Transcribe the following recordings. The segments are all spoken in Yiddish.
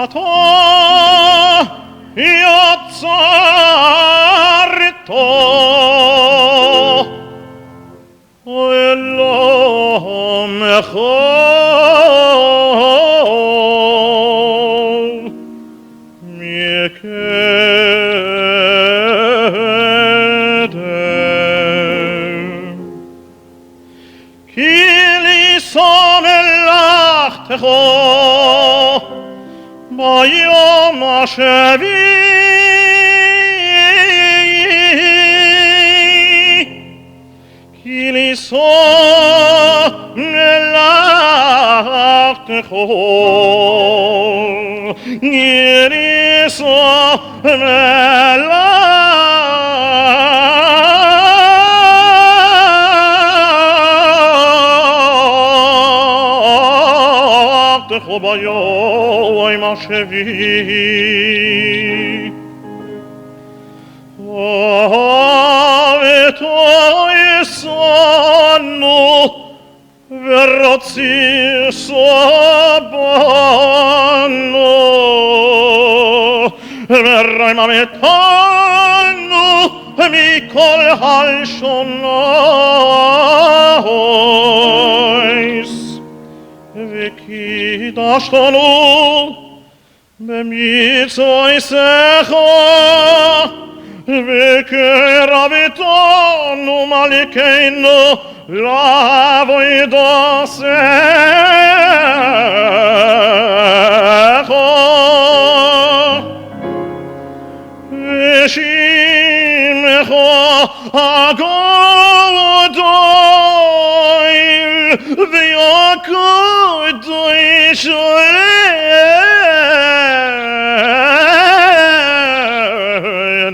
אתה יצרתו אלוהיך מקדם כי לישא מלאכתך ביום השביעי כי לישא מלאכתך כי לישא מלאכתך ביום השביעי ותעשנו ורציס בנו ורממתנו מכל הלשונות וקידשתנו במצוותיך וקרבתנו מלכנו לעבודתך ושמך הגדול והקדוש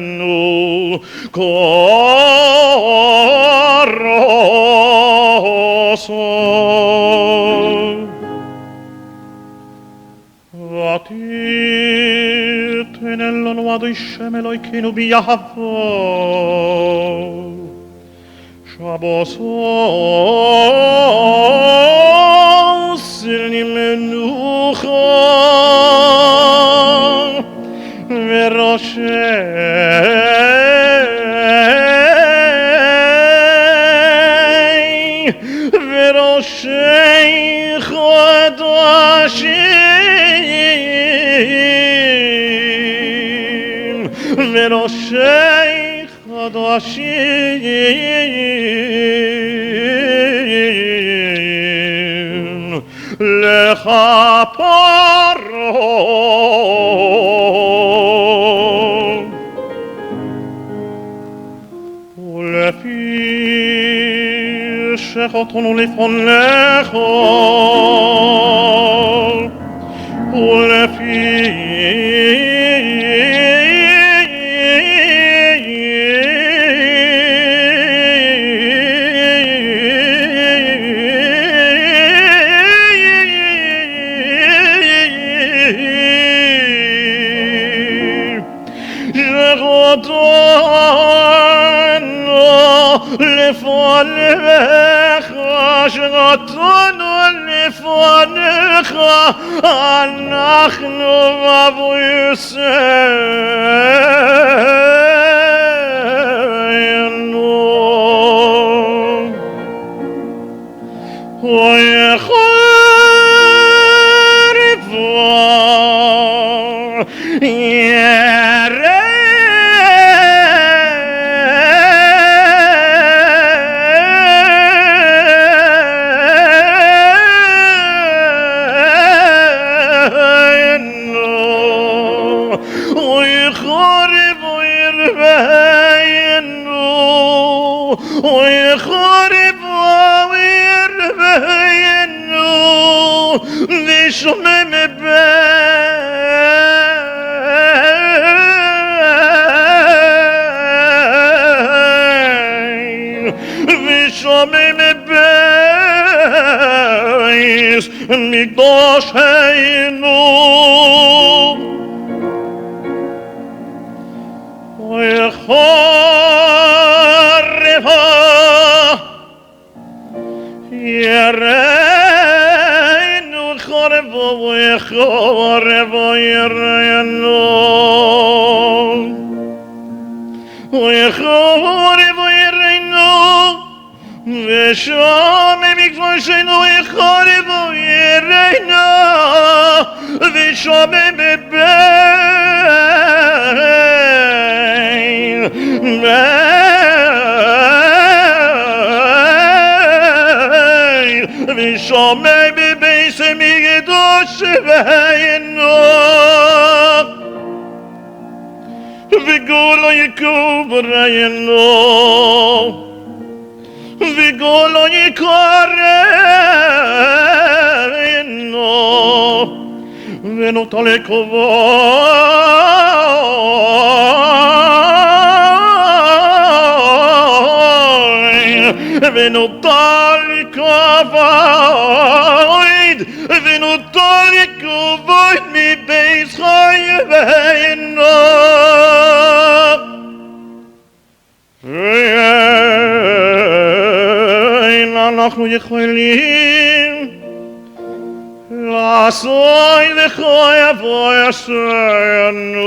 לנו קורסו ותיתן לנו עד השם אלוהינו ביהבו שבוסו למנוחה וראשי חדשים וראשי חדשים לכפרות ולפי שחוטנו לפניך ולפי לפניך שרתנו לפניך אנחנו מבויסנו ويخرب ويربينه ويشمم بين ويشمم بين مقداشينه ويخربها يرين وخرب ושם מקדשנו יחרב ויראינו ושם ושם בבייס מקדש ויינו וגולו יקוב ראינו וגולו יקרנו ונוטה לכבוד ונוטה לכבוד ונוטה לכבוד מבייס חיינו אנחנו יכולים לעשות לך יבוא ישרנו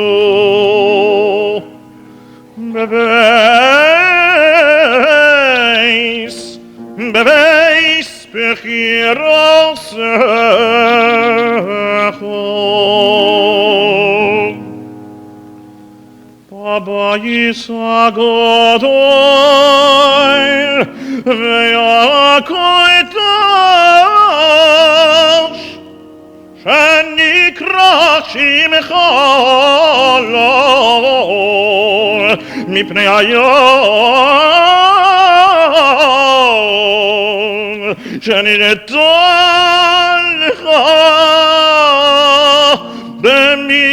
בבייס בחירו סחו בבייס הגדול והקדוש שנקרא שמך לעול מפני היום שניתן לך במקדשך